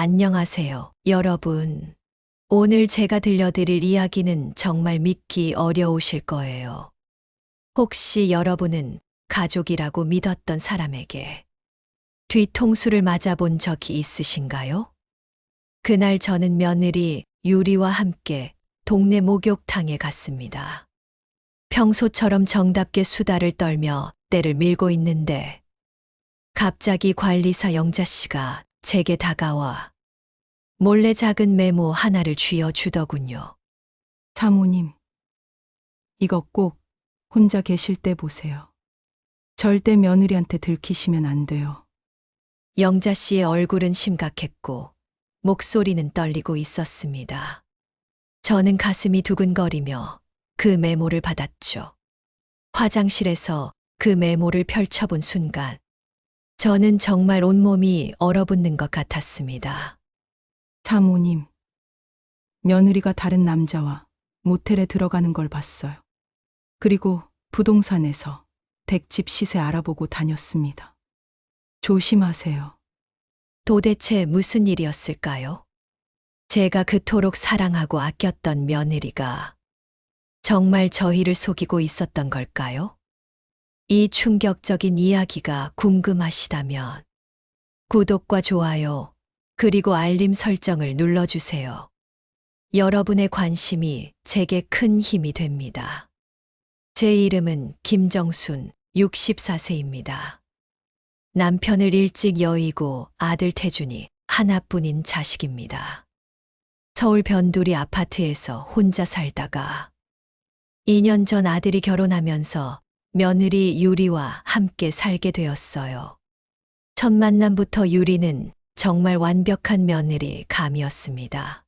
안녕하세요, 여러분. 오늘 제가 들려드릴 이야기는 정말 믿기 어려우실 거예요. 혹시 여러분은 가족이라고 믿었던 사람에게 뒤통수를 맞아본 적이 있으신가요? 그날 저는 며느리 유리와 함께 동네 목욕탕에 갔습니다. 평소처럼 정답게 수다를 떨며 때를 밀고 있는데 갑자기 관리사 영자 씨가 제게 다가와 몰래 작은 메모 하나를 쥐어 주더군요. 사모님, 이거 꼭 혼자 계실 때 보세요. 절대 며느리한테 들키시면 안 돼요. 영자 씨의 얼굴은 심각했고 목소리는 떨리고 있었습니다. 저는 가슴이 두근거리며 그 메모를 받았죠. 화장실에서 그 메모를 펼쳐본 순간 저는 정말 온몸이 얼어붙는 것 같았습니다. 사모님, 며느리가 다른 남자와 모텔에 들어가는 걸 봤어요. 그리고 부동산에서 댁집 시세 알아보고 다녔습니다. 조심하세요. 도대체 무슨 일이었을까요? 제가 그토록 사랑하고 아꼈던 며느리가 정말 저희를 속이고 있었던 걸까요? 이 충격적인 이야기가 궁금하시다면 구독과 좋아요, 그리고 알림 설정을 눌러주세요. 여러분의 관심이 제게 큰 힘이 됩니다. 제 이름은 김정순, 64세입니다. 남편을 일찍 여의고 아들 태준이 하나뿐인 자식입니다. 서울 변두리 아파트에서 혼자 살다가 2년 전 아들이 결혼하면서 며느리 유리와 함께 살게 되었어요. 첫 만남부터 유리는 정말 완벽한 며느리 감이었습니다.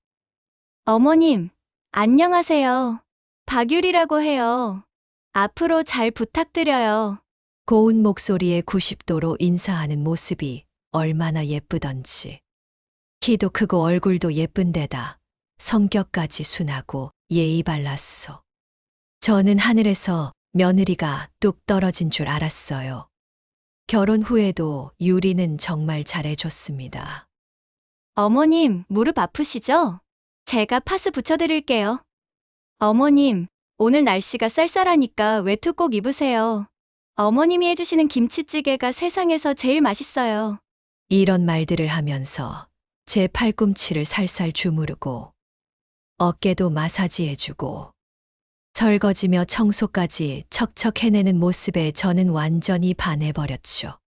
어머님, 안녕하세요. 박유리라고 해요. 앞으로 잘 부탁드려요. 고운 목소리에 90도로 인사하는 모습이 얼마나 예쁘던지. 키도 크고 얼굴도 예쁜데다 성격까지 순하고 예의 발랐어. 저는 하늘에서 며느리가 뚝 떨어진 줄 알았어요. 결혼 후에도 유리는 정말 잘해줬습니다. 어머님, 무릎 아프시죠? 제가 파스 붙여드릴게요. 어머님, 오늘 날씨가 쌀쌀하니까 외투 꼭 입으세요. 어머님이 해주시는 김치찌개가 세상에서 제일 맛있어요. 이런 말들을 하면서 제 팔꿈치를 살살 주무르고 어깨도 마사지해주고 설거지며 청소까지 척척 해내는 모습에 저는 완전히 반해버렸죠.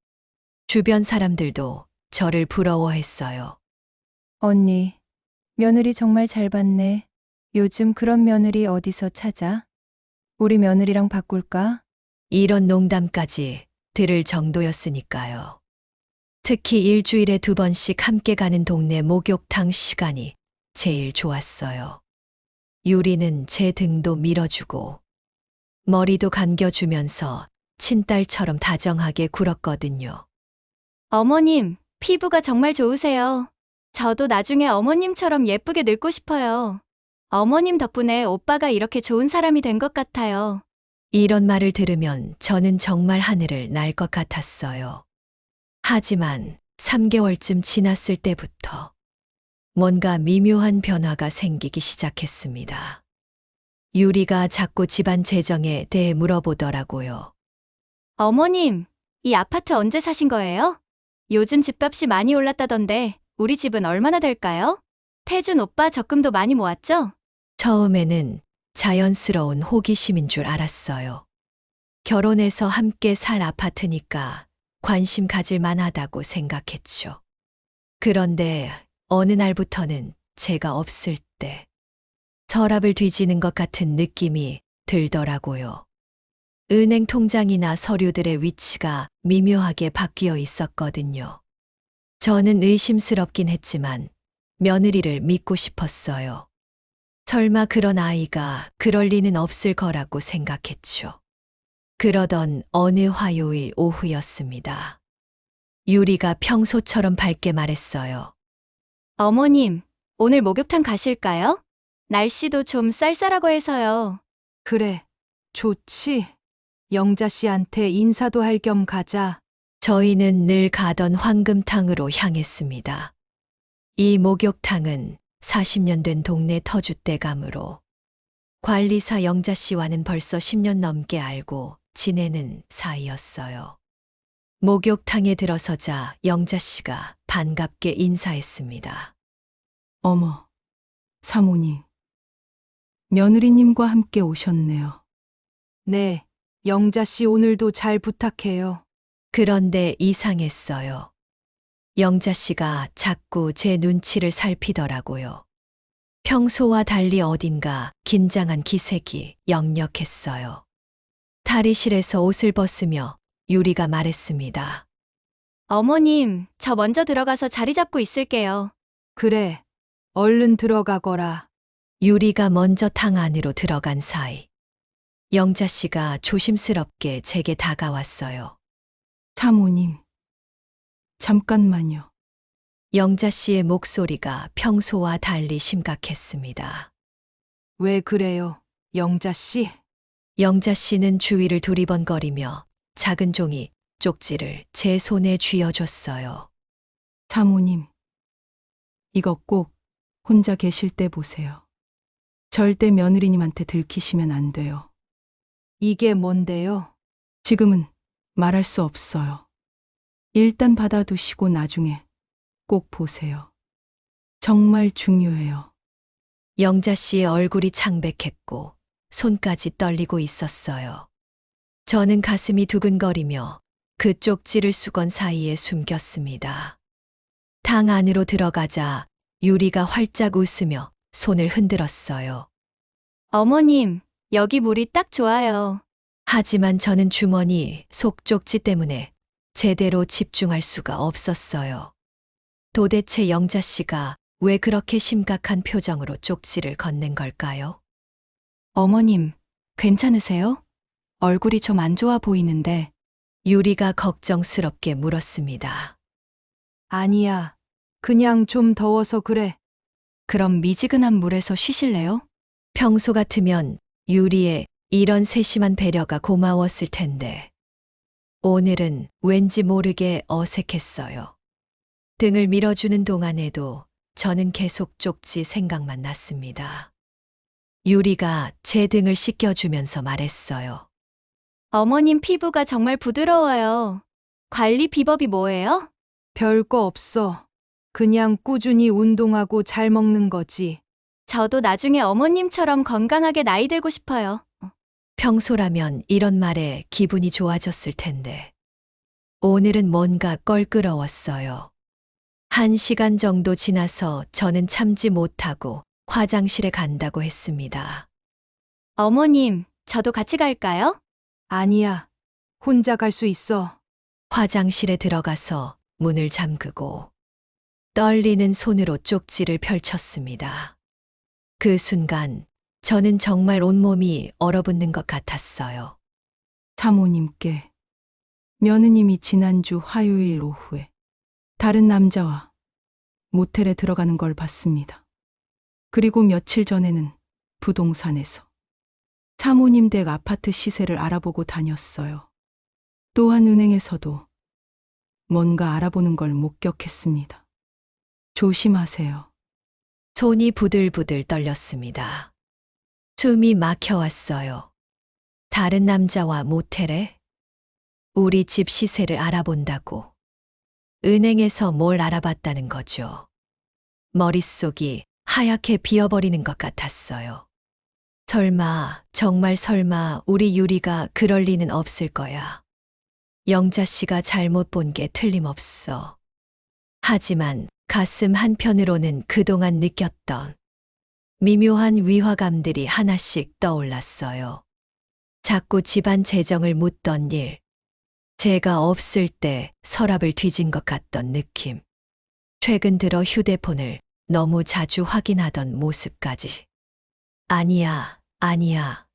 주변 사람들도 저를 부러워했어요. 언니, 며느리 정말 잘 봤네. 요즘 그런 며느리 어디서 찾아? 우리 며느리랑 바꿀까? 이런 농담까지 들을 정도였으니까요. 특히 일주일에 2번씩 함께 가는 동네 목욕탕 시간이 제일 좋았어요. 유리는 제 등도 밀어주고 머리도 감겨주면서 친딸처럼 다정하게 굴었거든요. 어머님, 피부가 정말 좋으세요. 저도 나중에 어머님처럼 예쁘게 늙고 싶어요. 어머님 덕분에 오빠가 이렇게 좋은 사람이 된 것 같아요. 이런 말을 들으면 저는 정말 하늘을 날 것 같았어요. 하지만 3개월쯤 지났을 때부터 뭔가 미묘한 변화가 생기기 시작했습니다. 유리가 자꾸 집안 재정에 대해 물어보더라고요. 어머님, 이 아파트 언제 사신 거예요? 요즘 집값이 많이 올랐다던데 우리 집은 얼마나 될까요? 태준 오빠 적금도 많이 모았죠? 처음에는 자연스러운 호기심인 줄 알았어요. 결혼해서 함께 살 아파트니까 관심 가질 만하다고 생각했죠. 그런데 어느 날부터는 제가 없을 때 서랍을 뒤지는 것 같은 느낌이 들더라고요. 은행 통장이나 서류들의 위치가 미묘하게 바뀌어 있었거든요. 저는 의심스럽긴 했지만 며느리를 믿고 싶었어요. 설마 그런 아이가 그럴 리는 없을 거라고 생각했죠. 그러던 어느 화요일 오후였습니다. 유리가 평소처럼 밝게 말했어요. 어머님, 오늘 목욕탕 가실까요? 날씨도 좀 쌀쌀하고 해서요. 그래, 좋지. 영자 씨한테 인사도 할 겸 가자. 저희는 늘 가던 황금탕으로 향했습니다. 이 목욕탕은 40년 된 동네 터줏대감으로 관리사 영자 씨와는 벌써 10년 넘게 알고 지내는 사이였어요. 목욕탕에 들어서자 영자 씨가 반갑게 인사했습니다. 어머, 사모님. 며느리님과 함께 오셨네요. 네, 영자 씨 오늘도 잘 부탁해요. 그런데 이상했어요. 영자 씨가 자꾸 제 눈치를 살피더라고요. 평소와 달리 어딘가 긴장한 기색이 역력했어요. 탈의실에서 옷을 벗으며 유리가 말했습니다. 어머님, 저 먼저 들어가서 자리 잡고 있을게요. 그래, 얼른 들어가거라. 유리가 먼저 탕 안으로 들어간 사이 영자 씨가 조심스럽게 제게 다가왔어요. 사모님. 잠깐만요. 영자 씨의 목소리가 평소와 달리 심각했습니다. 왜 그래요, 영자 씨? 영자 씨는 주위를 두리번거리며 작은 종이 쪽지를 제 손에 쥐어줬어요. 사모님. 이거 꼭 혼자 계실 때 보세요. 절대 며느리님한테 들키시면 안 돼요. 이게 뭔데요? 지금은 말할 수 없어요. 일단 받아두시고 나중에 꼭 보세요. 정말 중요해요. 영자 씨의 얼굴이 창백했고 손까지 떨리고 있었어요. 저는 가슴이 두근거리며 그 쪽지를 수건 사이에 숨겼습니다. 탕 안으로 들어가자 유리가 활짝 웃으며 손을 흔들었어요. 어머님, 여기 물이 딱 좋아요. 하지만 저는 주머니 속 쪽지 때문에 제대로 집중할 수가 없었어요. 도대체 영자 씨가 왜 그렇게 심각한 표정으로 쪽지를 건넨 걸까요? 어머님, 괜찮으세요? 얼굴이 좀 안 좋아 보이는데. 유리가 걱정스럽게 물었습니다. 아니야, 그냥 좀 더워서 그래. 그럼 미지근한 물에서 쉬실래요? 평소 같으면 유리의 이런 세심한 배려가 고마웠을 텐데 오늘은 왠지 모르게 어색했어요. 등을 밀어주는 동안에도 저는 계속 쪽지 생각만 났습니다. 유리가 제 등을 씻겨주면서 말했어요. 어머님 피부가 정말 부드러워요. 관리 비법이 뭐예요? 별거 없어. 그냥 꾸준히 운동하고 잘 먹는 거지. 저도 나중에 어머님처럼 건강하게 나이 들고 싶어요. 평소라면 이런 말에 기분이 좋아졌을 텐데 오늘은 뭔가 껄끄러웠어요. 1시간 정도 지나서 저는 참지 못하고 화장실에 간다고 했습니다. 어머님, 저도 같이 갈까요? 아니야, 혼자 갈 수 있어. 화장실에 들어가서 문을 잠그고 떨리는 손으로 쪽지를 펼쳤습니다. 그 순간 저는 정말 온몸이 얼어붙는 것 같았어요. 사모님께 며느님이 지난주 화요일 오후에 다른 남자와 모텔에 들어가는 걸 봤습니다. 그리고 며칠 전에는 부동산에서 사모님 댁 아파트 시세를 알아보고 다녔어요. 또한 은행에서도 뭔가 알아보는 걸 목격했습니다. 조심하세요. 손이 부들부들 떨렸습니다. 숨이 막혀왔어요. 다른 남자와 모텔에? 우리 집 시세를 알아본다고. 은행에서 뭘 알아봤다는 거죠. 머릿속이 하얗게 비어버리는 것 같았어요. 설마, 정말 설마 우리 유리가 그럴 리는 없을 거야. 영자 씨가 잘못 본 게 틀림없어. 하지만 가슴 한편으로는 그동안 느꼈던 미묘한 위화감들이 하나씩 떠올랐어요. 자꾸 집안 재정을 묻던 일, 제가 없을 때 서랍을 뒤진 것 같던 느낌, 최근 들어 휴대폰을 너무 자주 확인하던 모습까지. 아니야, 아니야.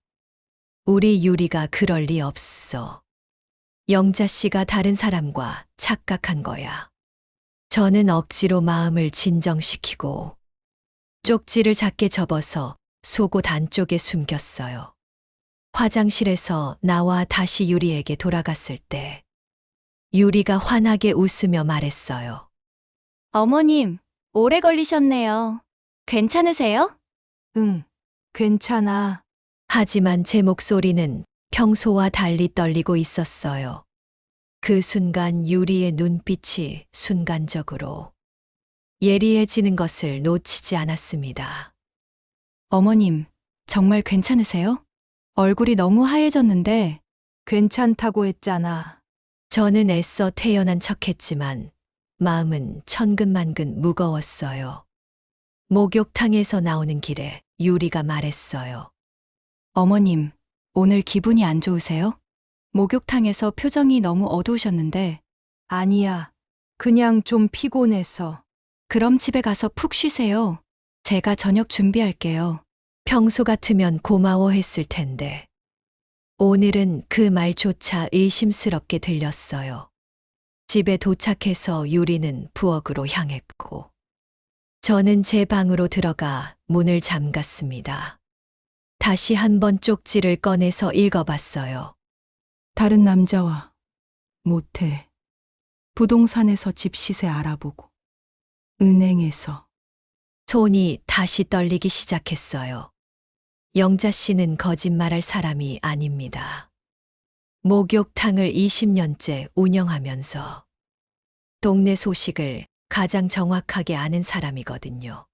우리 유리가 그럴 리 없어. 영자 씨가 다른 사람과 착각한 거야. 저는 억지로 마음을 진정시키고 쪽지를 작게 접어서 속옷 안쪽에 숨겼어요. 화장실에서 나와 다시 유리에게 돌아갔을 때 유리가 환하게 웃으며 말했어요. 어머님, 오래 걸리셨네요. 괜찮으세요? 응, 괜찮아. 하지만 제 목소리는 평소와 달리 떨리고 있었어요. 그 순간 유리의 눈빛이 순간적으로 예리해지는 것을 놓치지 않았습니다. 어머님, 정말 괜찮으세요? 얼굴이 너무 하얘졌는데, 괜찮다고 했잖아. 저는 애써 태연한 척했지만 마음은 천근만근 무거웠어요. 목욕탕에서 나오는 길에 유리가 말했어요. 어머님, 오늘 기분이 안 좋으세요? 목욕탕에서 표정이 너무 어두우셨는데, 아니야. 그냥 좀 피곤해서. 그럼 집에 가서 푹 쉬세요. 제가 저녁 준비할게요. 평소 같으면 고마워했을 텐데 오늘은 그 말조차 의심스럽게 들렸어요. 집에 도착해서 유리는 부엌으로 향했고 저는 제 방으로 들어가 문을 잠갔습니다. 다시 한번 쪽지를 꺼내서 읽어봤어요. 다른 남자와 모텔, 부동산에서 집 시세 알아보고, 은행에서 손이 다시 떨리기 시작했어요. 영자 씨는 거짓말할 사람이 아닙니다. 목욕탕을 20년째 운영하면서 동네 소식을 가장 정확하게 아는 사람이거든요.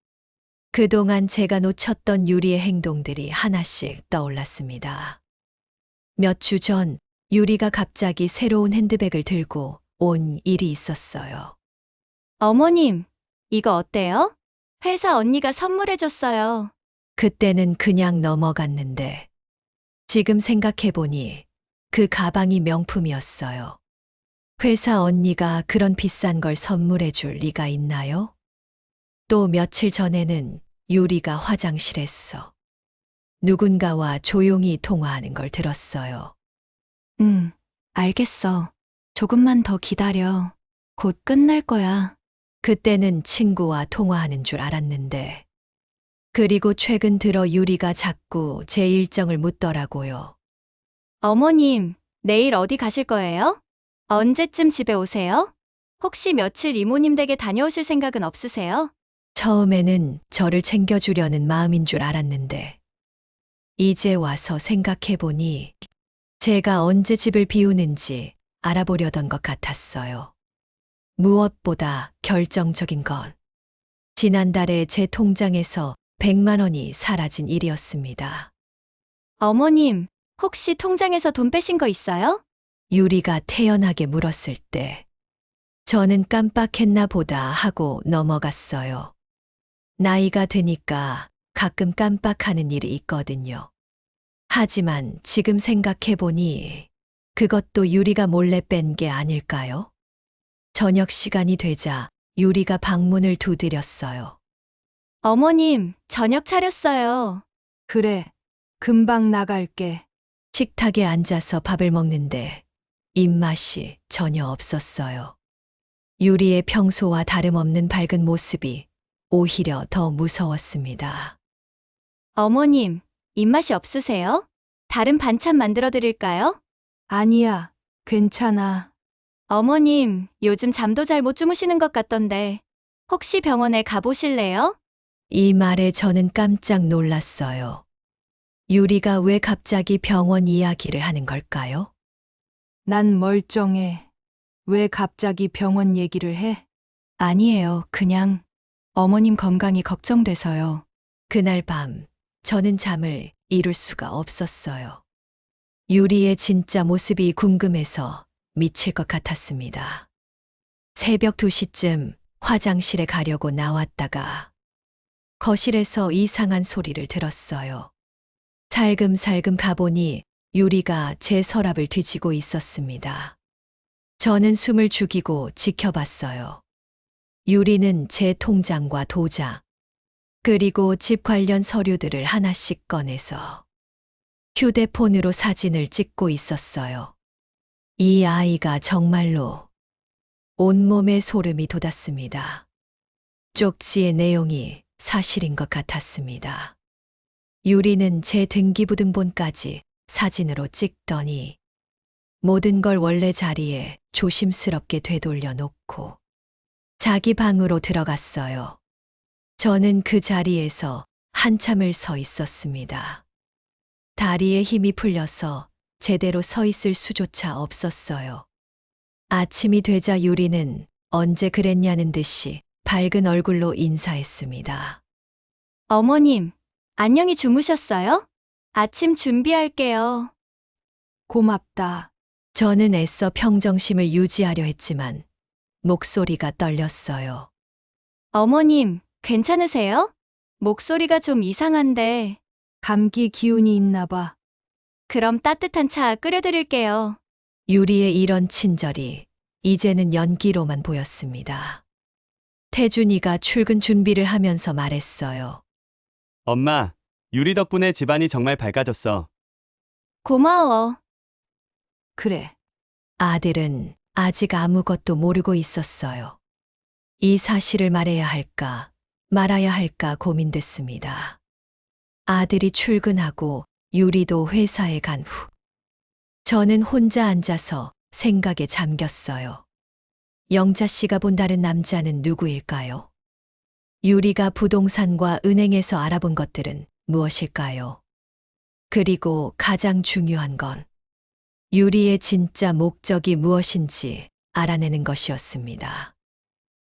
그동안 제가 놓쳤던 유리의 행동들이 하나씩 떠올랐습니다. 몇 주 전 유리가 갑자기 새로운 핸드백을 들고 온 일이 있었어요. 어머님, 이거 어때요? 회사 언니가 선물해줬어요. 그때는 그냥 넘어갔는데 지금 생각해보니 그 가방이 명품이었어요. 회사 언니가 그런 비싼 걸 선물해 줄 리가 있나요? 또 며칠 전에는 유리가 화장실에서 누군가와 조용히 통화하는 걸 들었어요. 알겠어. 조금만 더 기다려. 곧 끝날 거야. 그때는 친구와 통화하는 줄 알았는데 그리고 최근 들어 유리가 자꾸 제 일정을 묻더라고요. 어머님, 내일 어디 가실 거예요? 언제쯤 집에 오세요? 혹시 며칠 이모님 댁에 다녀오실 생각은 없으세요? 처음에는 저를 챙겨주려는 마음인 줄 알았는데 이제 와서 생각해보니 제가 언제 집을 비우는지 알아보려던 것 같았어요. 무엇보다 결정적인 건 지난달에 제 통장에서 100만 원이 사라진 일이었습니다. 어머님, 혹시 통장에서 돈 빼신 거 있어요? 유리가 태연하게 물었을 때 저는 깜빡했나 보다 하고 넘어갔어요. 나이가 드니까 가끔 깜빡하는 일이 있거든요. 하지만 지금 생각해보니 그것도 유리가 몰래 뺀 게 아닐까요? 저녁 시간이 되자 유리가 방문을 두드렸어요. 어머님, 저녁 차렸어요. 그래, 금방 나갈게. 식탁에 앉아서 밥을 먹는데 입맛이 전혀 없었어요. 유리의 평소와 다름없는 밝은 모습이 오히려 더 무서웠습니다. 어머님, 입맛이 없으세요? 다른 반찬 만들어 드릴까요? 아니야, 괜찮아. 어머님, 요즘 잠도 잘 못 주무시는 것 같던데, 혹시 병원에 가보실래요? 이 말에 저는 깜짝 놀랐어요. 유리가 왜 갑자기 병원 이야기를 하는 걸까요? 난 멀쩡해. 왜 갑자기 병원 얘기를 해? 아니에요. 그냥 어머님 건강이 걱정돼서요. 그날 밤 저는 잠을 이룰 수가 없었어요. 유리의 진짜 모습이 궁금해서 미칠 것 같았습니다. 새벽 2시쯤 화장실에 가려고 나왔다가 거실에서 이상한 소리를 들었어요. 살금살금 가보니 유리가 제 서랍을 뒤지고 있었습니다. 저는 숨을 죽이고 지켜봤어요. 유리는 제 통장과 도장, 그리고 집 관련 서류들을 하나씩 꺼내서 휴대폰으로 사진을 찍고 있었어요. 이 아이가 정말로 온몸에 소름이 돋았습니다. 쪽지의 내용이 사실인 것 같았습니다. 유리는 제 등기부등본까지 사진으로 찍더니 모든 걸 원래 자리에 조심스럽게 되돌려 놓고 자기 방으로 들어갔어요. 저는 그 자리에서 한참을 서 있었습니다. 다리에 힘이 풀려서 제대로 서 있을 수조차 없었어요. 아침이 되자 유리는 언제 그랬냐는 듯이 밝은 얼굴로 인사했습니다. 어머님, 안녕히 주무셨어요? 아침 준비할게요. 고맙다. 저는 애써 평정심을 유지하려 했지만 목소리가 떨렸어요. 어머님, 괜찮으세요? 목소리가 좀 이상한데. 감기 기운이 있나 봐. 그럼 따뜻한 차 끓여드릴게요. 유리의 이런 친절이 이제는 연기로만 보였습니다. 태준이가 출근 준비를 하면서 말했어요. 엄마, 유리 덕분에 집안이 정말 밝아졌어. 고마워. 그래. 아들은 아직 아무것도 모르고 있었어요. 이 사실을 말해야 할까, 말아야 할까 고민됐습니다. 아들이 출근하고 유리도 회사에 간 후, 저는 혼자 앉아서 생각에 잠겼어요. 영자 씨가 본다는 남자는 누구일까요? 유리가 부동산과 은행에서 알아본 것들은 무엇일까요? 그리고 가장 중요한 건 유리의 진짜 목적이 무엇인지 알아내는 것이었습니다.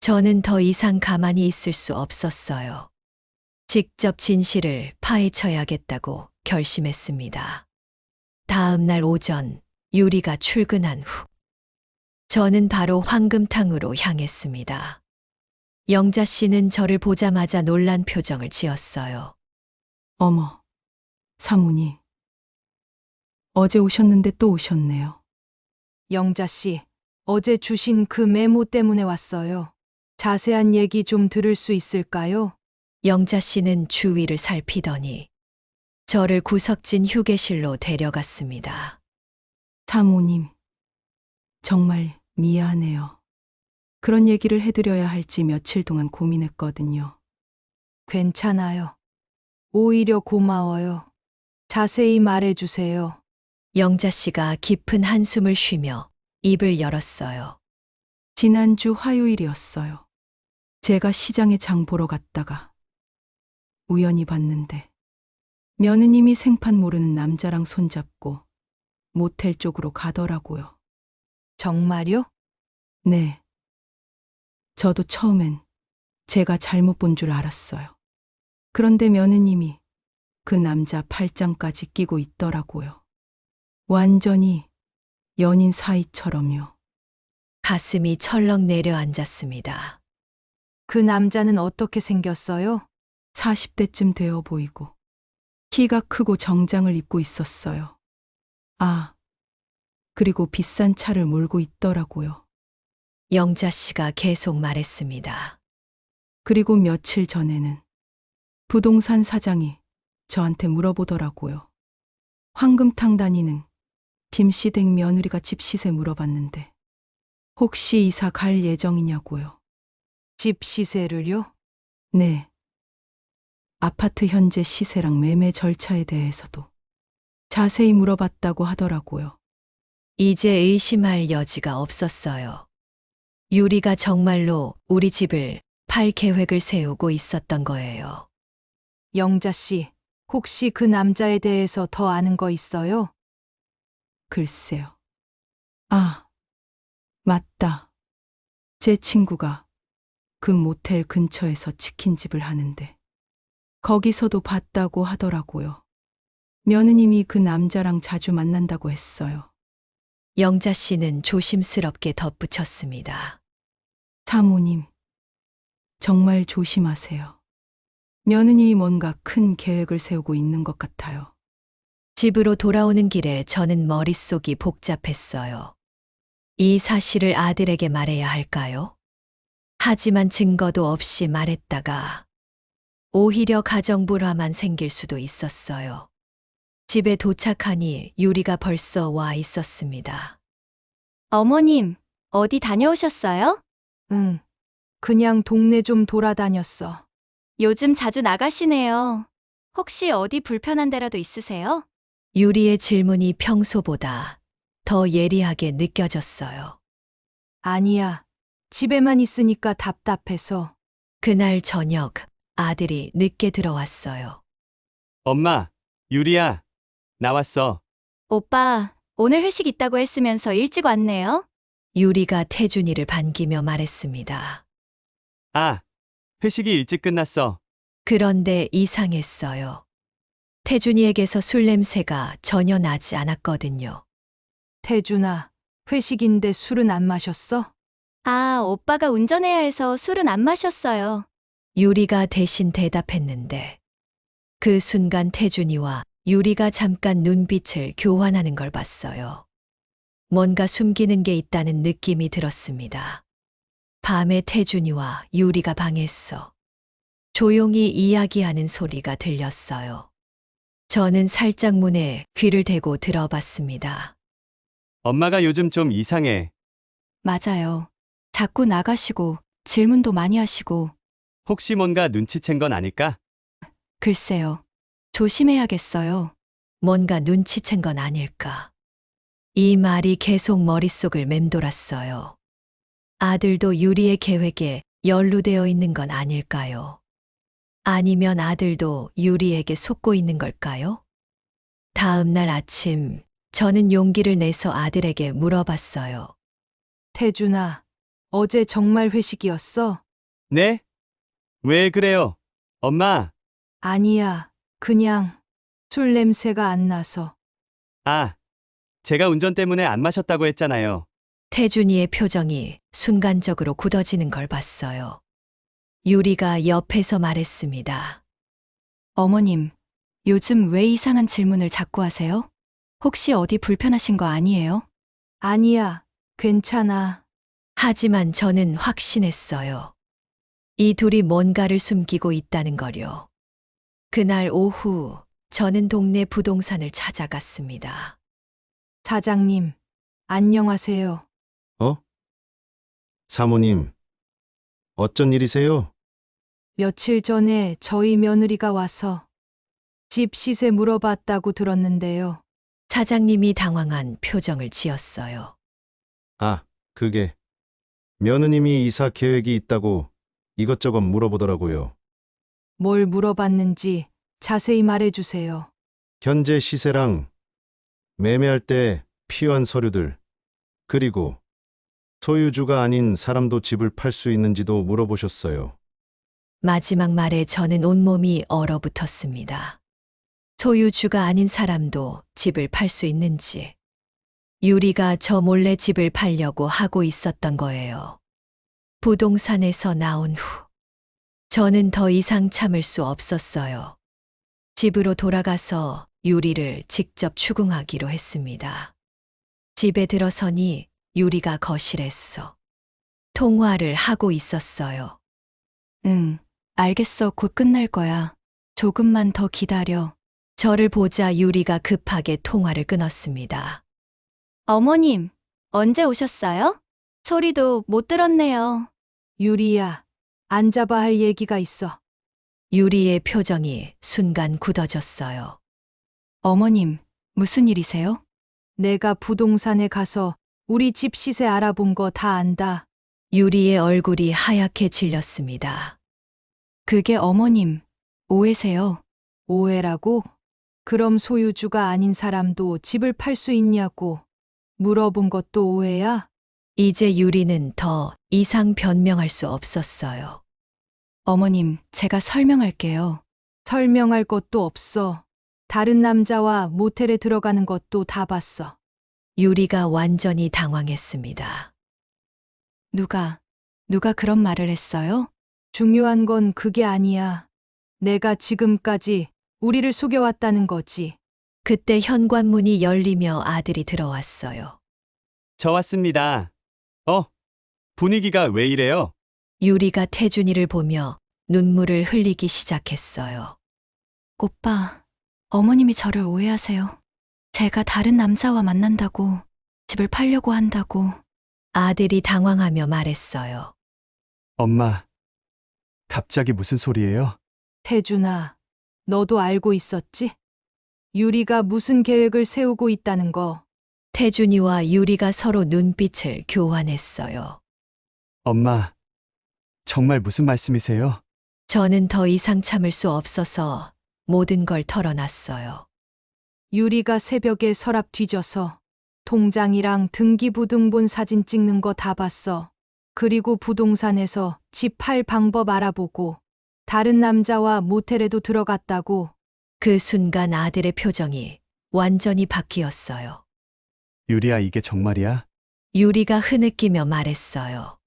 저는 더 이상 가만히 있을 수 없었어요. 직접 진실을 파헤쳐야겠다고 결심했습니다. 다음 날 오전 유리가 출근한 후 저는 바로 황금탕으로 향했습니다. 영자 씨는 저를 보자마자 놀란 표정을 지었어요. 어머, 사모님. 어제 오셨는데 또 오셨네요. 영자 씨, 어제 주신 그 메모 때문에 왔어요. 자세한 얘기 좀 들을 수 있을까요? 영자 씨는 주위를 살피더니 저를 구석진 휴게실로 데려갔습니다. 사모님, 정말 미안해요. 그런 얘기를 해드려야 할지 며칠 동안 고민했거든요. 괜찮아요. 오히려 고마워요. 자세히 말해주세요. 영자 씨가 깊은 한숨을 쉬며 입을 열었어요. 지난주 화요일이었어요. 제가 시장에 장 보러 갔다가 우연히 봤는데 며느님이 생판 모르는 남자랑 손잡고 모텔 쪽으로 가더라고요. 정말요? 네. 저도 처음엔 제가 잘못 본 줄 알았어요. 그런데 며느님이 그 남자 팔짱까지 끼고 있더라고요. 완전히 연인 사이처럼요. 가슴이 철렁 내려앉았습니다. 그 남자는 어떻게 생겼어요? 40대쯤 되어 보이고 키가 크고 정장을 입고 있었어요. 아, 그리고 비싼 차를 몰고 있더라고요. 영자 씨가 계속 말했습니다. 그리고 며칠 전에는 부동산 사장이 저한테 물어보더라고요. 황금탕 다니는 김씨 댁 며느리가 집 시세 물어봤는데 혹시 이사 갈 예정이냐고요. 집 시세를요? 네. 아파트 현재 시세랑 매매 절차에 대해서도 자세히 물어봤다고 하더라고요. 이제 의심할 여지가 없었어요. 유리가 정말로 우리 집을 팔 계획을 세우고 있었던 거예요. 영자 씨, 혹시 그 남자에 대해서 더 아는 거 있어요? 글쎄요. 아, 맞다. 제 친구가 그 모텔 근처에서 치킨집을 하는데 거기서도 봤다고 하더라고요. 며느님이 그 남자랑 자주 만난다고 했어요. 영자 씨는 조심스럽게 덧붙였습니다. 사모님, 정말 조심하세요. 며느님이 뭔가 큰 계획을 세우고 있는 것 같아요. 집으로 돌아오는 길에 저는 머릿속이 복잡했어요. 이 사실을 아들에게 말해야 할까요? 하지만 증거도 없이 말했다가 오히려 가정 불화만 생길 수도 있었어요. 집에 도착하니 유리가 벌써 와 있었습니다. 어머님, 어디 다녀오셨어요? 응. 그냥 동네 좀 돌아다녔어. 요즘 자주 나가시네요. 혹시 어디 불편한 데라도 있으세요? 유리의 질문이 평소보다 더 예리하게 느껴졌어요. 아니야. 집에만 있으니까 답답해서. 그날 저녁 아들이 늦게 들어왔어요. 엄마, 유리야, 나왔어. 오빠, 오늘 회식 있다고 했으면서 일찍 왔네요. 유리가 태준이를 반기며 말했습니다. 아, 회식이 일찍 끝났어. 그런데 이상했어요. 태준이에게서 술 냄새가 전혀 나지 않았거든요. 태준아, 회식인데 술은 안 마셨어? 아, 오빠가 운전해야 해서 술은 안 마셨어요. 유리가 대신 대답했는데 그 순간 태준이와 유리가 잠깐 눈빛을 교환하는 걸 봤어요. 뭔가 숨기는 게 있다는 느낌이 들었습니다. 밤에 태준이와 유리가 방에서 조용히 이야기하는 소리가 들렸어요. 저는 살짝 문에 귀를 대고 들어봤습니다. 엄마가 요즘 좀 이상해. 맞아요. 자꾸 나가시고 질문도 많이 하시고 혹시 뭔가 눈치챈 건 아닐까? 글쎄요. 조심해야겠어요. 뭔가 눈치챈 건 아닐까. 이 말이 계속 머릿속을 맴돌았어요. 아들도 유리의 계획에 연루되어 있는 건 아닐까요? 아니면 아들도 유리에게 속고 있는 걸까요? 다음 날 아침, 저는 용기를 내서 아들에게 물어봤어요. 태준아, 어제 정말 회식이었어? 네? 왜 그래요? 엄마, 아니야, 그냥 술 냄새가 안 나서. 아, 제가 운전 때문에 안 마셨다고 했잖아요. 태준이의 표정이 순간적으로 굳어지는 걸 봤어요. 유리가 옆에서 말했습니다. 어머님, 요즘 왜 이상한 질문을 자꾸 하세요? 혹시 어디 불편하신 거 아니에요? 아니야, 괜찮아. 하지만 저는 확신했어요. 이 둘이 뭔가를 숨기고 있다는 거요. 그날 오후, 저는 동네 부동산을 찾아갔습니다. 사장님, 안녕하세요. 어? 사모님, 어쩐 일이세요? 며칠 전에 저희 며느리가 와서 집 시세 물어봤다고 들었는데요. 사장님이 당황한 표정을 지었어요. 아, 그게 며느님이 이사 계획이 있다고 이것저것 물어보더라고요. 뭘 물어봤는지 자세히 말해주세요. 현재 시세랑 매매할 때 필요한 서류들, 그리고 소유주가 아닌 사람도 집을 팔 수 있는지도 물어보셨어요. 마지막 말에 저는 온몸이 얼어붙었습니다. 소유주가 아닌 사람도 집을 팔 수 있는지. 유리가 저 몰래 집을 팔려고 하고 있었던 거예요. 부동산에서 나온 후, 저는 더 이상 참을 수 없었어요. 집으로 돌아가서 유리를 직접 추궁하기로 했습니다. 집에 들어서니 유리가 거실에서 통화를 하고 있었어요. 응, 알겠어. 곧 끝날 거야. 조금만 더 기다려. 저를 보자 유리가 급하게 통화를 끊었습니다. 어머님, 언제 오셨어요? 소리도 못 들었네요. 유리야, 앉아봐 할 얘기가 있어. 유리의 표정이 순간 굳어졌어요. 어머님, 무슨 일이세요? 내가 부동산에 가서 우리 집 시세 알아본 거 다 안다. 유리의 얼굴이 하얗게 질렸습니다. 그게 어머님, 오해세요. 오해라고? 그럼 소유주가 아닌 사람도 집을 팔 수 있냐고 물어본 것도 오해야? 이제 유리는 더 이상 변명할 수 없었어요. 어머님, 제가 설명할게요. 설명할 것도 없어. 다른 남자와 모텔에 들어가는 것도 다 봤어. 유리가 완전히 당황했습니다. 누가 그런 말을 했어요? 중요한 건 그게 아니야. 내가 지금까지 우리를 속여왔다는 거지. 그때 현관문이 열리며 아들이 들어왔어요. 저 왔습니다. 분위기가 왜 이래요? 유리가 태준이를 보며 눈물을 흘리기 시작했어요. 오빠, 어머님이 저를 오해하세요. 제가 다른 남자와 만난다고, 집을 팔려고 한다고. 아들이 당황하며 말했어요. 엄마, 갑자기 무슨 소리예요? 태준아, 너도 알고 있었지? 유리가 무슨 계획을 세우고 있다는 거. 태준이와 유리가 서로 눈빛을 교환했어요. 엄마, 정말 무슨 말씀이세요? 저는 더 이상 참을 수 없어서 모든 걸 털어놨어요. 유리가 새벽에 서랍 뒤져서 통장이랑 등기부등본 사진 찍는 거 다 봤어. 그리고 부동산에서 집 팔 방법 알아보고 다른 남자와 모텔에도 들어갔다고. 그 순간 아들의 표정이 완전히 바뀌었어요. 유리야, 이게 정말이야? 유리가 흐느끼며 말했어요.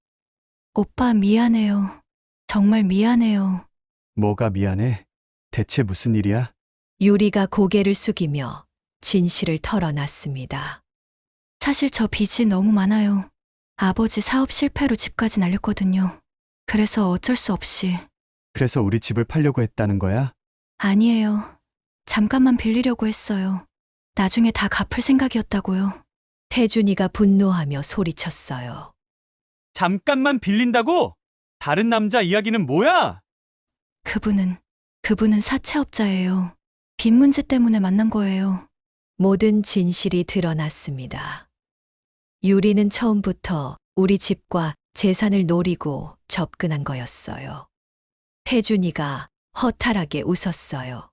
오빠 미안해요. 정말 미안해요. 뭐가 미안해? 대체 무슨 일이야? 유리가 고개를 숙이며 진실을 털어놨습니다. 사실 저 빚이 너무 많아요. 아버지 사업 실패로 집까지 날렸거든요. 그래서 어쩔 수 없이. 그래서 우리 집을 팔려고 했다는 거야? 아니에요. 잠깐만 빌리려고 했어요. 나중에 다 갚을 생각이었다고요. 태준이가 분노하며 소리쳤어요. 잠깐만 빌린다고? 다른 남자 이야기는 뭐야? 그분은 사채업자예요. 빚 문제 때문에 만난 거예요. 모든 진실이 드러났습니다. 유리는 처음부터 우리 집과 재산을 노리고 접근한 거였어요. 태준이가 허탈하게 웃었어요.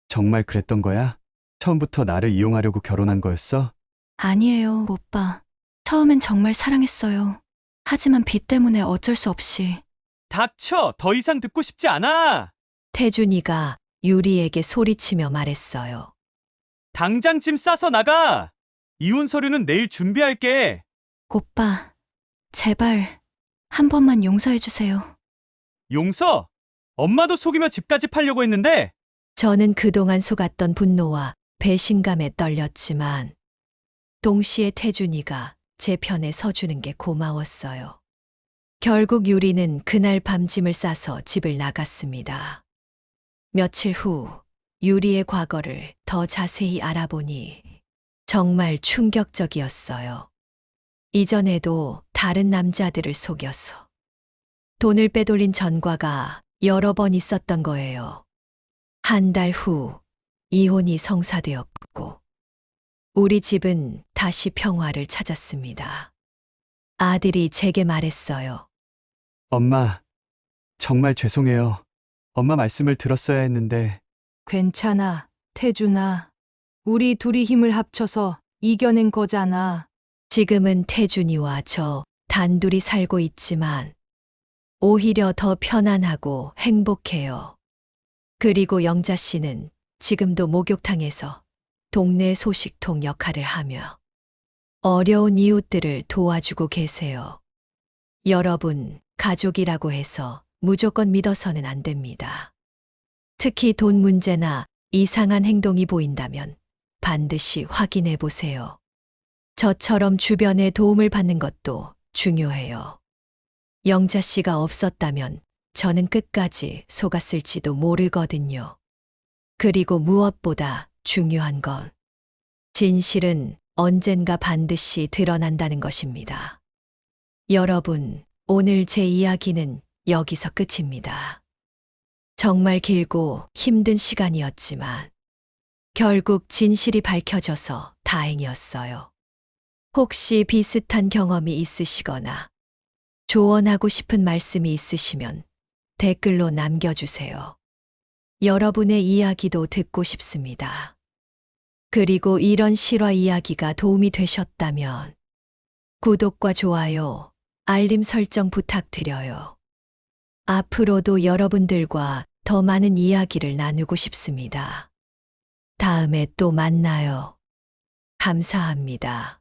정말 그랬던 거야? 처음부터 나를 이용하려고 결혼한 거였어? 아니에요, 오빠. 처음엔 정말 사랑했어요. 하지만 빚 때문에 어쩔 수 없이. 닥쳐! 더 이상 듣고 싶지 않아! 태준이가 유리에게 소리치며 말했어요. 당장 짐 싸서 나가! 이혼 서류는 내일 준비할게. 오빠, 제발 한 번만 용서해 주세요. 용서? 엄마도 속이며 집까지 팔려고 했는데 저는 그동안 속았던 분노와 배신감에 떨렸지만 동시에 태준이가 제 편에 서주는 게 고마웠어요. 결국 유리는 그날 밤 짐을 싸서 집을 나갔습니다. 며칠 후 유리의 과거를 더 자세히 알아보니 정말 충격적이었어요. 이전에도 다른 남자들을 속여서 돈을 빼돌린 전과가 여러 번 있었던 거예요. 한 달 후 이혼이 성사되었고 우리 집은 다시 평화를 찾았습니다. 아들이 제게 말했어요. 엄마, 정말 죄송해요. 엄마 말씀을 들었어야 했는데 괜찮아, 태준아. 우리 둘이 힘을 합쳐서 이겨낸 거잖아. 지금은 태준이와 저 단둘이 살고 있지만 오히려 더 편안하고 행복해요. 그리고 영자 씨는 지금도 목욕탕에서 동네 소식통 역할을 하며 어려운 이웃들을 도와주고 계세요. 여러분, 가족이라고 해서 무조건 믿어서는 안 됩니다. 특히 돈 문제나 이상한 행동이 보인다면 반드시 확인해 보세요. 저처럼 주변의 도움을 받는 것도 중요해요. 영자 씨가 없었다면 저는 끝까지 속았을지도 모르거든요. 그리고 무엇보다 중요한 건 진실은 언젠가 반드시 드러난다는 것입니다. 여러분, 오늘 제 이야기는 여기서 끝입니다. 정말 길고 힘든 시간이었지만 결국 진실이 밝혀져서 다행이었어요. 혹시 비슷한 경험이 있으시거나 조언하고 싶은 말씀이 있으시면 댓글로 남겨주세요. 여러분의 이야기도 듣고 싶습니다. 그리고 이런 실화 이야기가 도움이 되셨다면 구독과 좋아요, 알림 설정 부탁드려요. 앞으로도 여러분들과 더 많은 이야기를 나누고 싶습니다. 다음에 또 만나요. 감사합니다.